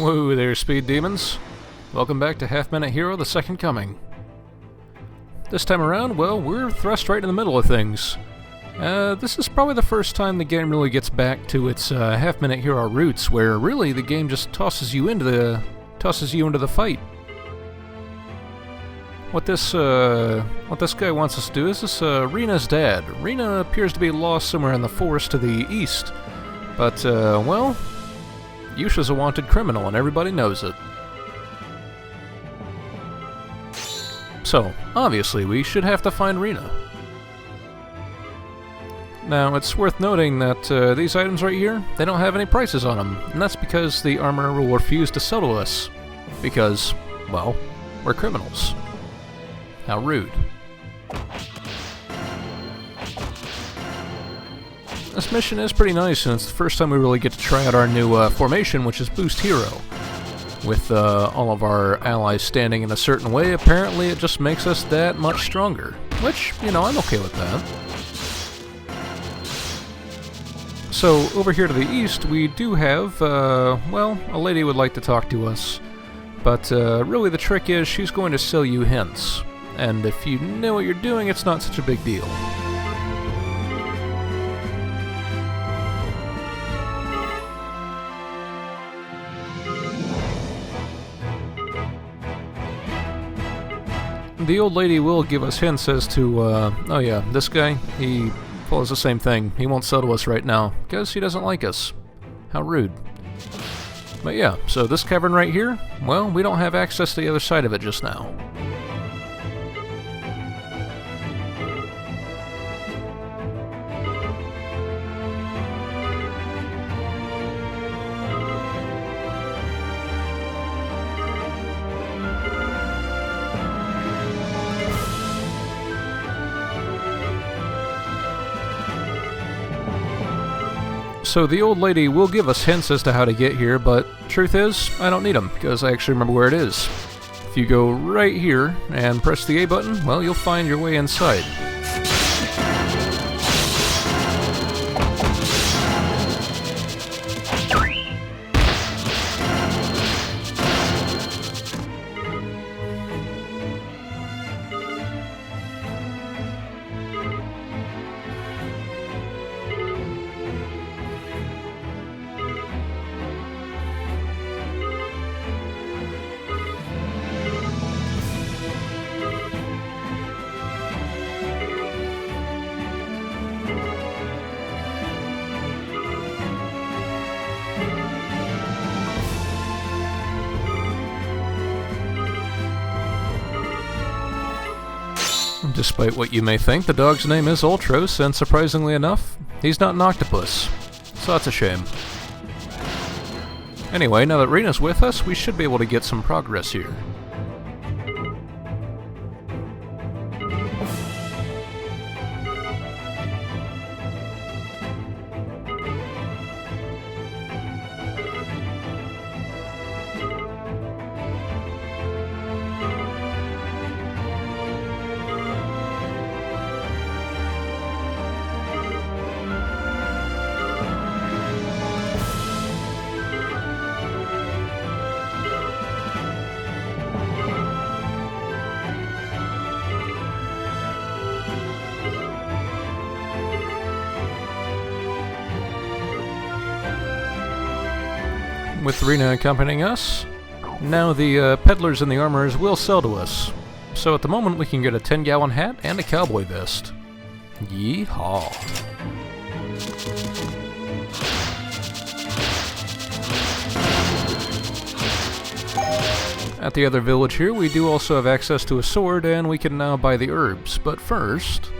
Whoa there, speed demons. Welcome back to Half Minute Hero, the Second Coming. This time around, well, we're thrust right in the middle of things. This is probably the first time the game really gets back to its Half Minute Hero roots, where really the game just tosses you into the fight. What this guy wants us to do is this Reena's dad. Reena appears to be lost somewhere in the forest to the east, but well, Yusha's a wanted criminal and everybody knows it. So, obviously, we should have to find Reena. Now, it's worth noting that these items right here, they don't have any prices on them, and that's because the armorer will refuse to sell to us. Because, well, we're criminals. How rude. This mission is pretty nice, and it's the first time we really get to try out our new formation, which is Boost Hero. With all of our allies standing in a certain way, apparently it just makes us that much stronger. Which, you know, I'm okay with that. So, over here to the east, we do have, well, a lady would like to talk to us. But really the trick is she's going to sell you hints. And if you know what you're doing, it's not such a big deal. The old lady will give us hints as to, oh yeah, this guy, he follows the same thing. He won't sell to us right now, because he doesn't like us. How rude. But yeah, so this cavern right here, well, we don't have access to the other side of it just now. So the old lady will give us hints as to how to get here, but truth is, I don't need them, because I actually remember where it is. If you go right here and press the A button, well, you'll find your way inside. Despite what you may think, the dog's name is Ultros, and surprisingly enough, he's not an octopus. So that's a shame. Anyway, now that Reena's with us, we should be able to get some progress here. With Reena accompanying us, now the peddlers and the armorers will sell to us. So at the moment we can get a 10-gallon hat and a cowboy vest. Yeehaw! At the other village here we do also have access to a sword, and we can now buy the herbs, but first...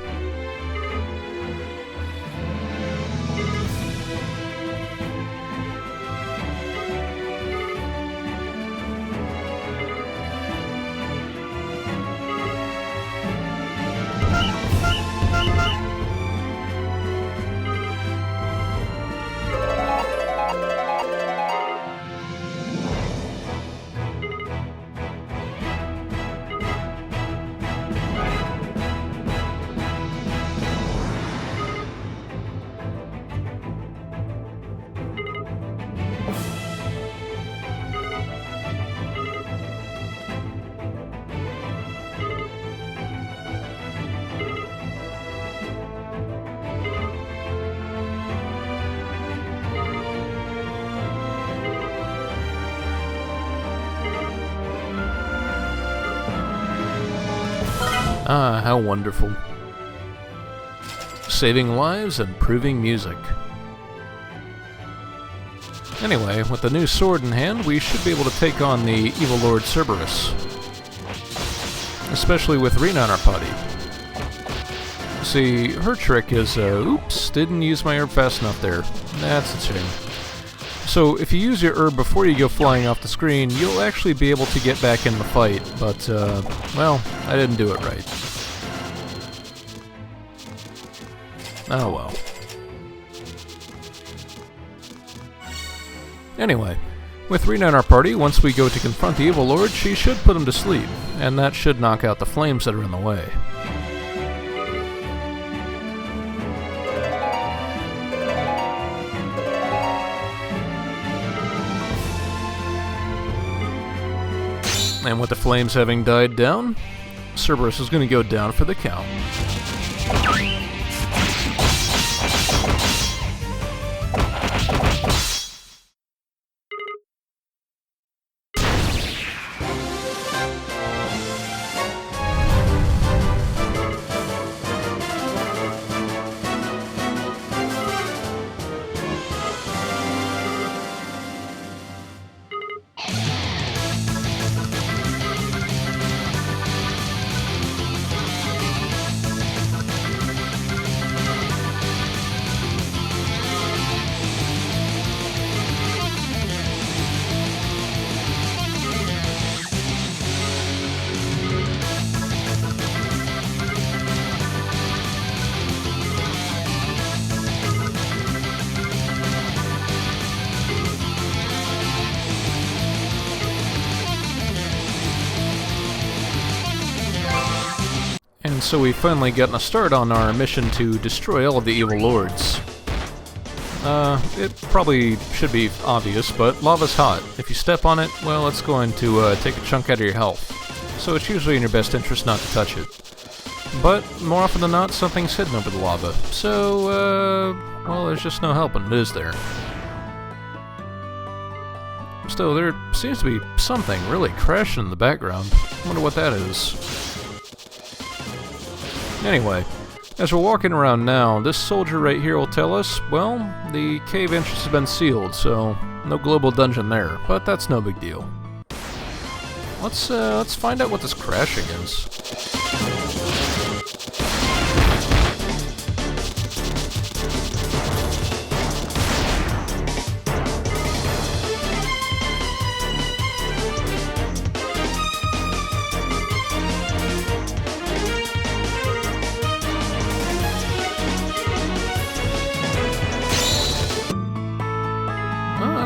Ah, how wonderful. Saving lives and proving music. Anyway, with the new sword in hand, we should be able to take on the evil Lord Cerberus. Especially with Reena in our party. See, her trick is, oops, didn't use my herb fast enough there. That's a shame. So, if you use your herb before you go flying off the screen, you'll actually be able to get back in the fight, but, well, I didn't do it right. Oh well. Anyway, with Reena in our party, once we go to confront the evil lord, she should put him to sleep, and that should knock out the flames that are in the way. And with the flames having died down, Cerberus is going to go down for the count. And so we've finally gotten a start on our mission to destroy all of the evil lords. It probably should be obvious, but lava's hot. If you step on it, well, it's going to take a chunk out of your health. So it's usually in your best interest not to touch it. But more often than not, something's hidden over the lava. So, well, there's just no helping it, is there? Still, there seems to be something really crashing in the background. I wonder what that is. Anyway, as we're walking around now, this soldier right here will tell us, well, the cave entrance has been sealed, so no global dungeon there, but that's no big deal. Let's find out what this crashing is.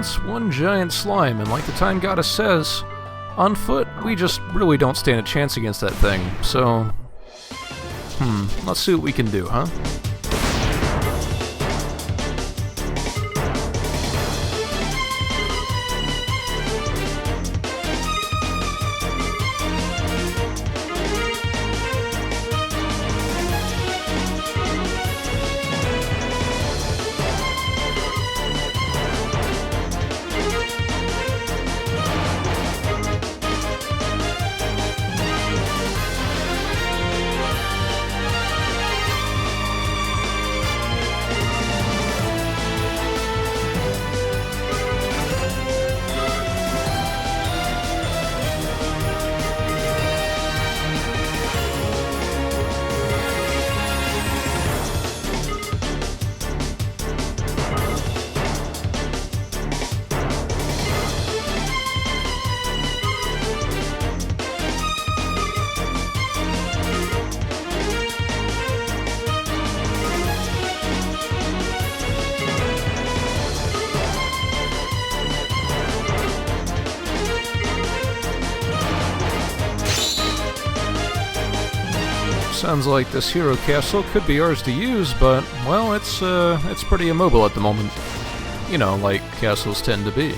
That's one giant slime, and like the Time Goddess says, on foot, we just really don't stand a chance against that thing, so... let's see what we can do, huh? Sounds like this hero castle could be ours to use, but, well, it's pretty immobile at the moment. You know, like castles tend to be.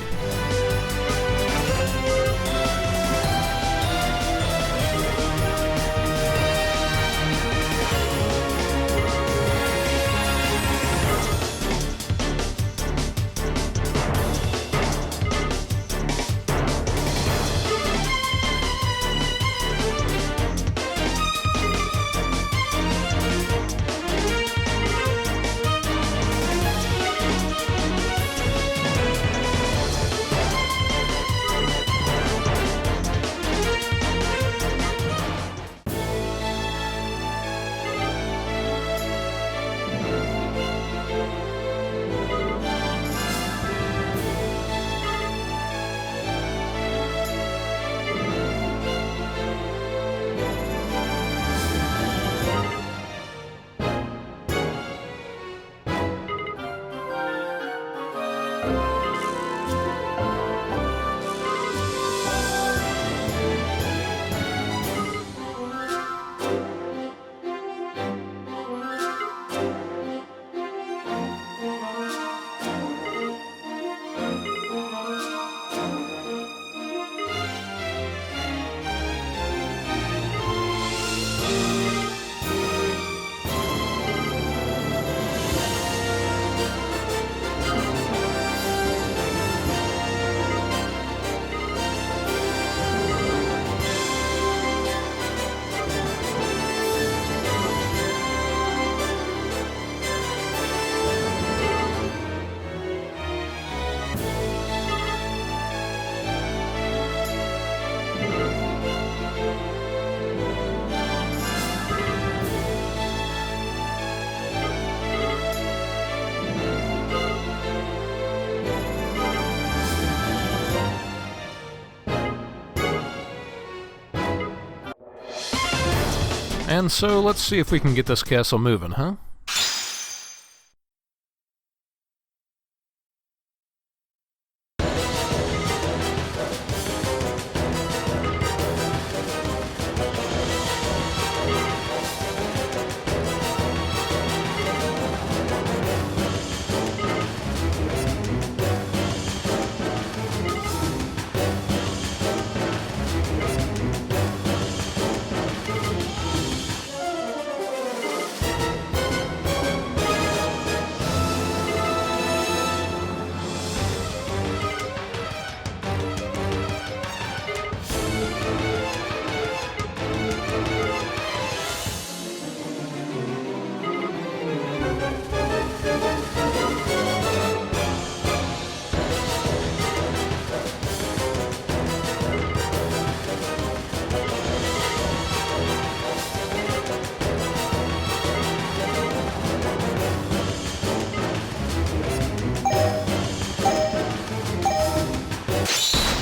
And so let's see if we can get this castle moving, huh?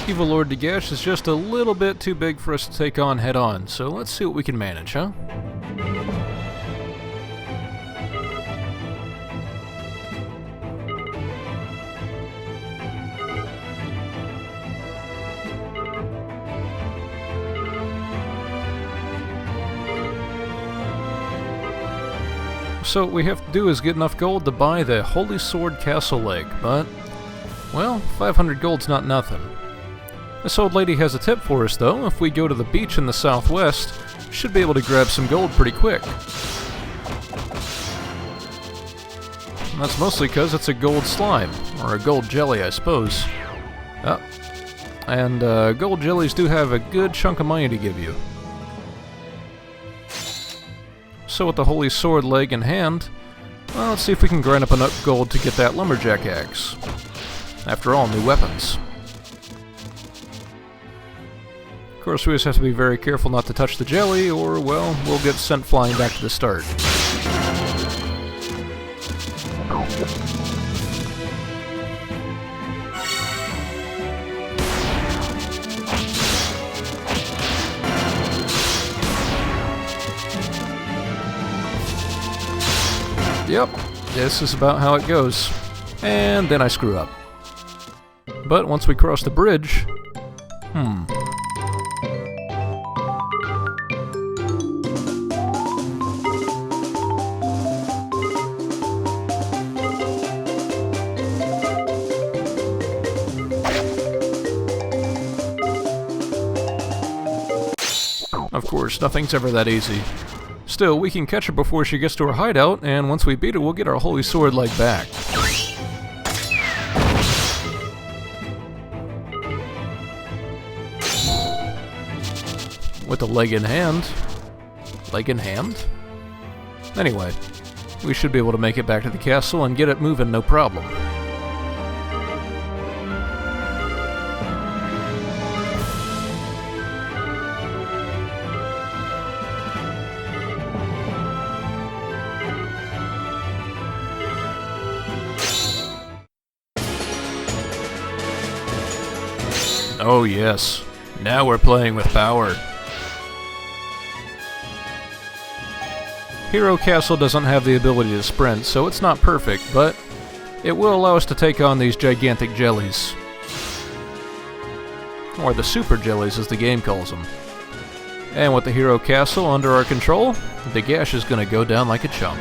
Evil Lord Gash is just a little bit too big for us to take on head-on, so let's see what we can manage, huh? So what we have to do is get enough gold to buy the Holy Sword Castle Leg, but, well, 500 gold's not nothing. This old lady has a tip for us, though. If we go to the beach in the southwest, we should be able to grab some gold pretty quick. And that's mostly because it's a gold slime, or a gold jelly, I suppose. And gold jellies do have a good chunk of money to give you. So with the Holy Sword leg in hand, well, let's see if we can grind up enough gold to get that lumberjack axe. After all, new weapons. Of course, we just have to be very careful not to touch the jelly, or, well, we'll get sent flying back to the start. Yep, this is about how it goes. And then I screw up. But once we cross the bridge... Of course, nothing's ever that easy. Still, we can catch her before she gets to her hideout, and once we beat her, we'll get our Holy Sword leg back. With the leg in hand. Leg in hand? Anyway, we should be able to make it back to the castle and get it moving no problem. Oh yes, now we're playing with power. Hero Castle doesn't have the ability to sprint, so it's not perfect, but it will allow us to take on these gigantic jellies. Or the super jellies as the game calls them. And with the Hero Castle under our control, the Gash is going to go down like a chump.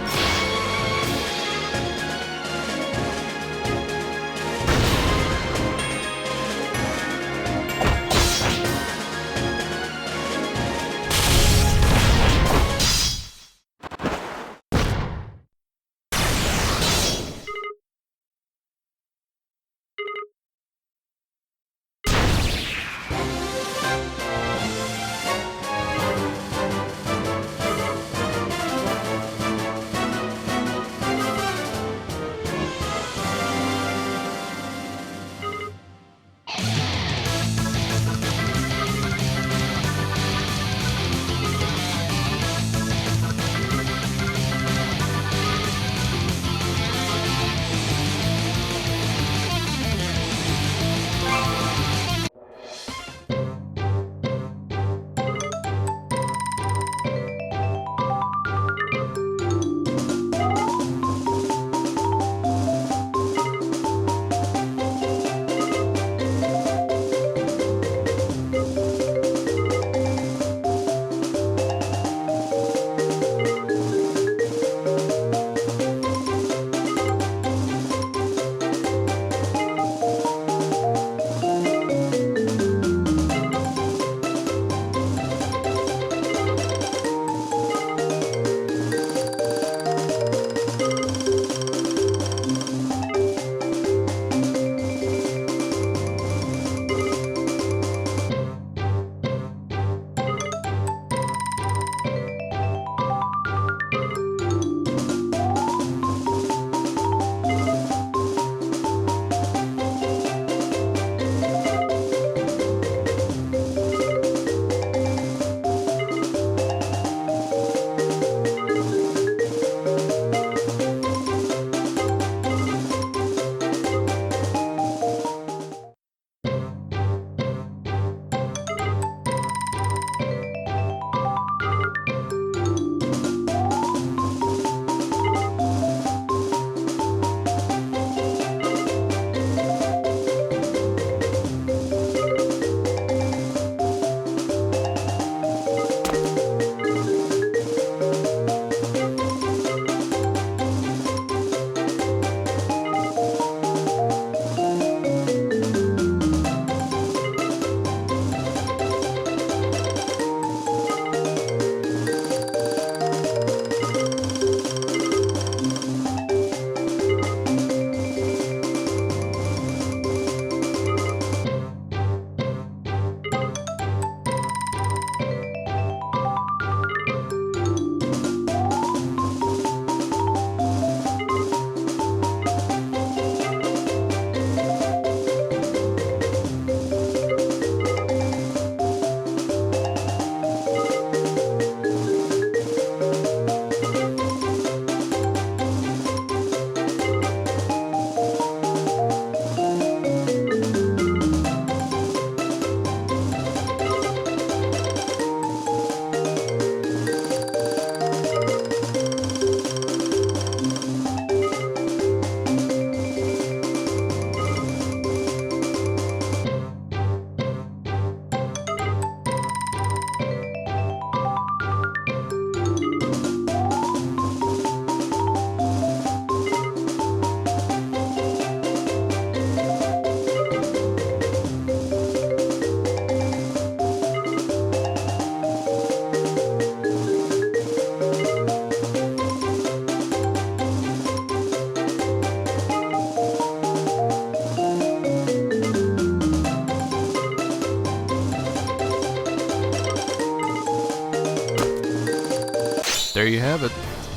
there you have it.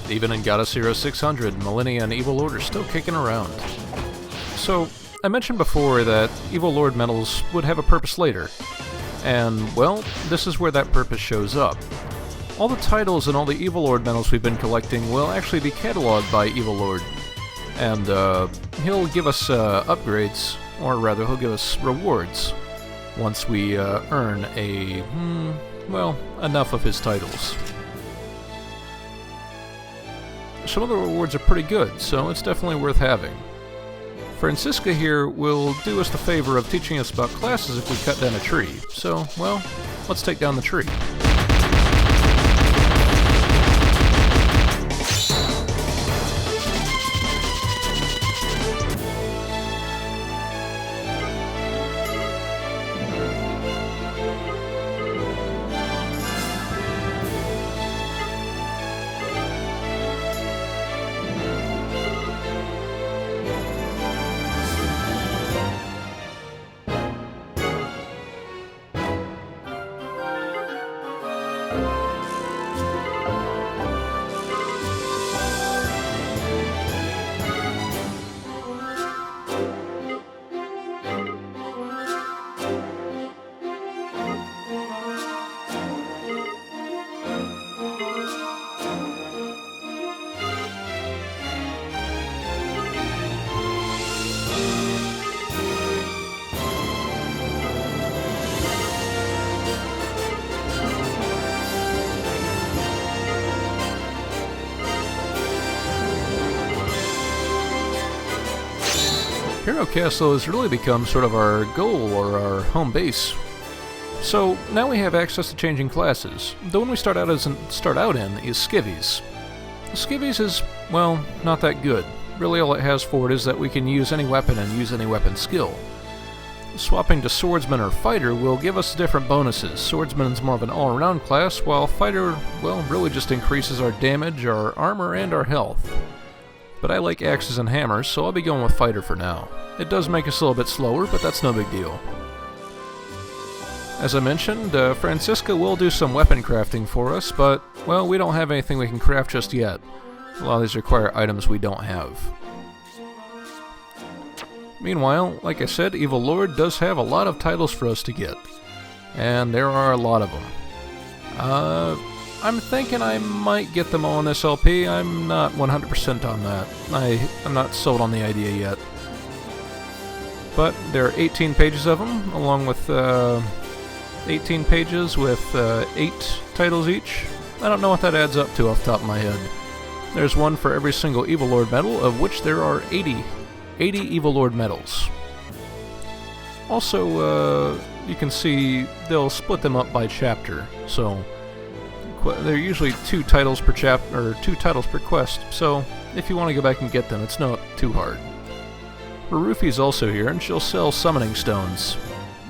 Even in Goddess Hero 600, Millennia and Evil Lord are still kicking around. So, I mentioned before that Evil Lord medals would have a purpose later. And, well, this is where that purpose shows up. All the titles and all the Evil Lord medals we've been collecting will actually be cataloged by Evil Lord. And, he'll give us, upgrades, or rather, he'll give us rewards once we, earn enough of his titles. Some of the rewards are pretty good, so it's definitely worth having. Francisca here will do us the favor of teaching us about classes if we cut down a tree. So, well, let's take down the tree. Hero Castle has really become sort of our goal, or our home base. So, now we have access to changing classes. The one we start out in is Skivvies. The Skivvies is, well, not that good. Really all it has for it is that we can use any weapon and use any weapon skill. Swapping to Swordsman or Fighter will give us different bonuses. Swordsman's more of an all-around class, while Fighter, well, really just increases our damage, our armor, and our health. But I like axes and hammers, so I'll be going with Fighter for now. It does make us a little bit slower, but that's no big deal. As I mentioned, Francisca will do some weapon crafting for us, but, well, we don't have anything we can craft just yet. A lot of these require items we don't have. Meanwhile, like I said, Evil Lord does have a lot of titles for us to get. And there are a lot of them. I'm thinking I might get them all in this LP. I'm not 100% on that. I'm not sold on the idea yet. But there are 18 pages of them, along with 18 pages with 8 titles each. I don't know what that adds up to off the top of my head. There's one for every single Evil Lord medal, of which there are 80 Evil Lord medals. Also, you can see they'll split them up by chapter, so they're usually 2 titles per chapter, or 2 titles per quest, so if you want to go back and get them, it's not too hard. Rufi's also here, and she'll sell summoning stones.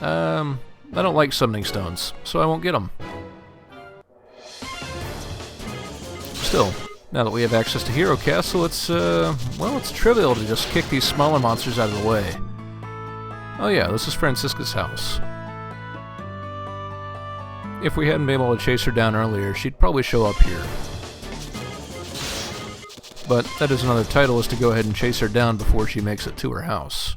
I don't like summoning stones, so I won't get them. Still, now that we have access to Hero Castle, it's trivial to just kick these smaller monsters out of the way. Oh yeah, this is Francisca's house. If we hadn't been able to chase her down earlier, she'd probably show up here. But that is another title, is to go ahead and chase her down before she makes it to her house.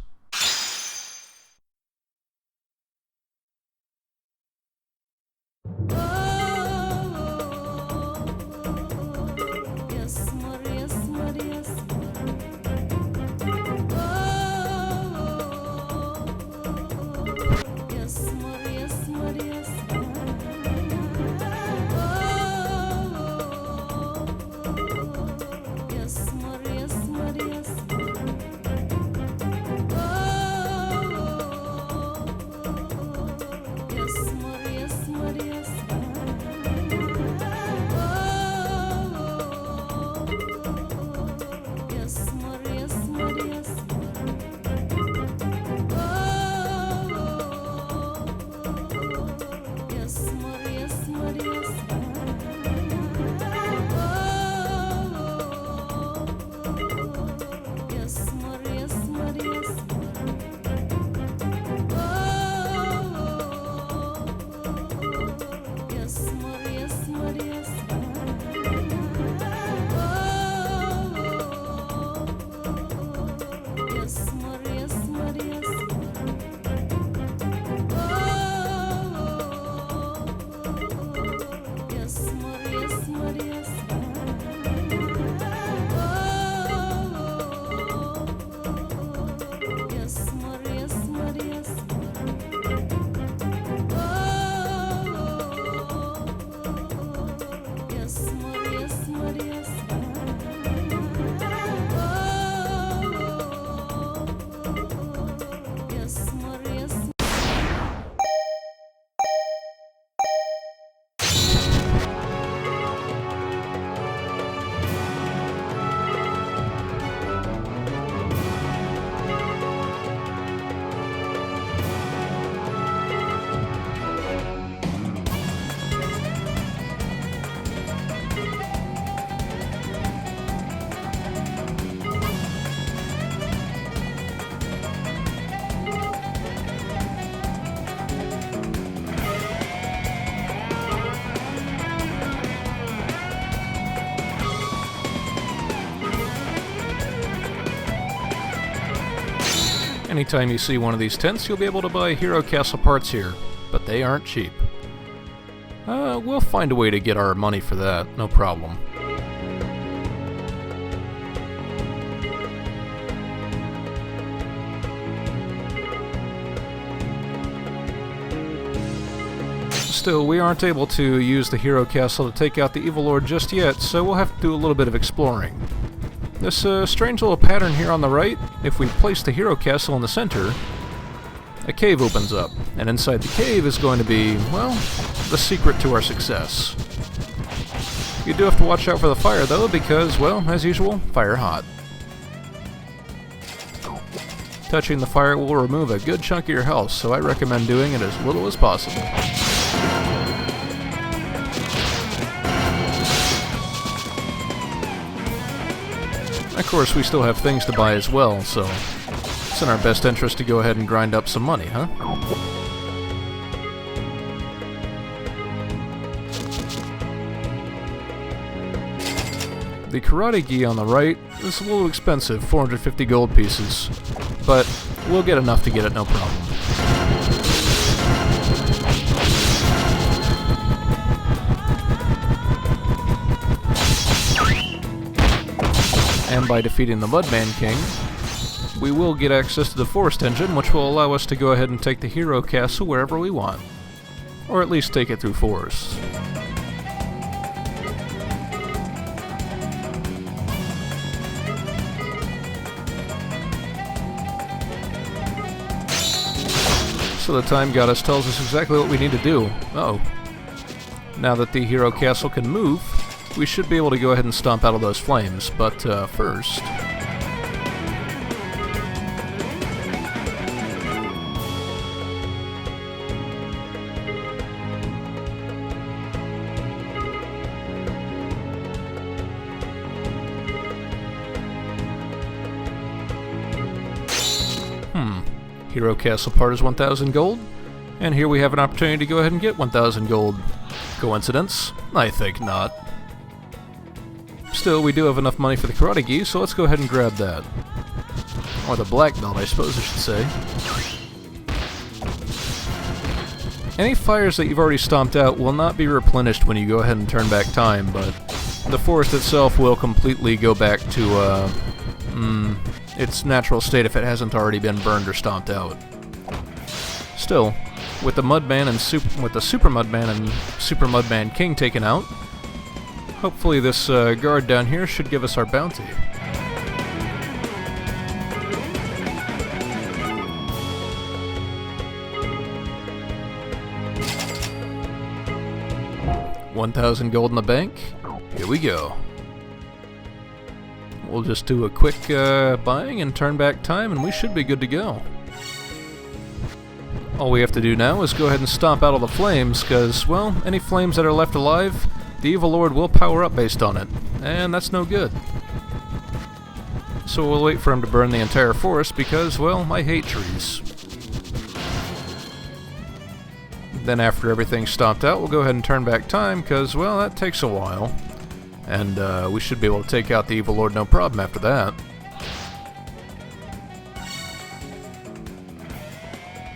Anytime you see one of these tents, you'll be able to buy Hero Castle parts here, but they aren't cheap. We'll find a way to get our money for that, no problem. Still, we aren't able to use the Hero Castle to take out the Evil Lord just yet, so we'll have to do a little bit of exploring. This strange little pattern here on the right, if we place the Hero Castle in the center, a cave opens up, and inside the cave is going to be, well, the secret to our success. You do have to watch out for the fire though, because, well, as usual, fire hot. Touching the fire will remove a good chunk of your health, so I recommend doing it as little as possible. Of course, we still have things to buy as well, so it's in our best interest to go ahead and grind up some money, huh? The karate gi on the right is a little expensive, 450 gold pieces, but we'll get enough to get it, no problem. And by defeating the Mudman King, we will get access to the Forest Engine, which will allow us to go ahead and take the Hero Castle wherever we want. Or at least take it through forests. So the Time Goddess tells us exactly what we need to do. Uh-oh. Now that the Hero Castle can move, we should be able to go ahead and stomp out of those flames, but first... Hero Castle part is 1,000 gold, and here we have an opportunity to go ahead and get 1,000 gold. Coincidence? I think not. Still, we do have enough money for the karate gi, so let's go ahead and grab that. Or the black belt, I suppose I should say. Any fires that you've already stomped out will not be replenished when you go ahead and turn back time, but the forest itself will completely go back to, its natural state if it hasn't already been burned or stomped out. Still, with the Mudman and Super Mudman and Super Mudman King taken out, hopefully this guard down here should give us our bounty. $1,000 gold in the bank. Here we go. We'll just do a quick buying and turn back time, and we should be good to go. All we have to do now is go ahead and stomp out all the flames, because, well, any flames that are left alive, the Evil Lord will power up based on it, and that's no good. So we'll wait for him to burn the entire forest, because, well, I hate trees. Then after everything's stomped out, we'll go ahead and turn back time, because, well, that takes a while. And we should be able to take out the Evil Lord no problem after that.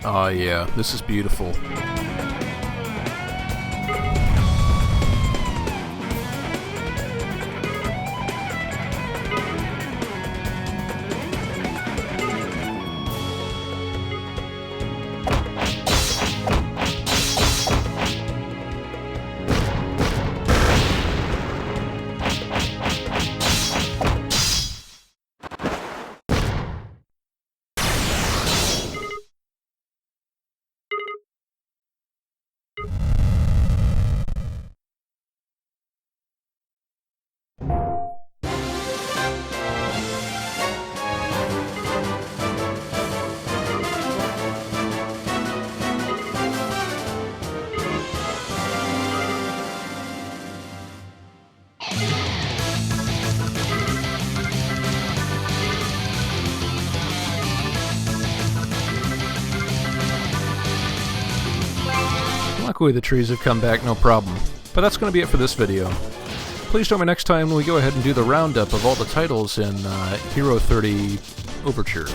Oh yeah, this is beautiful. Luckily the trees have come back, no problem. But that's going to be it for this video. Please join me next time when we go ahead and do the roundup of all the titles in Hero 30 Overture.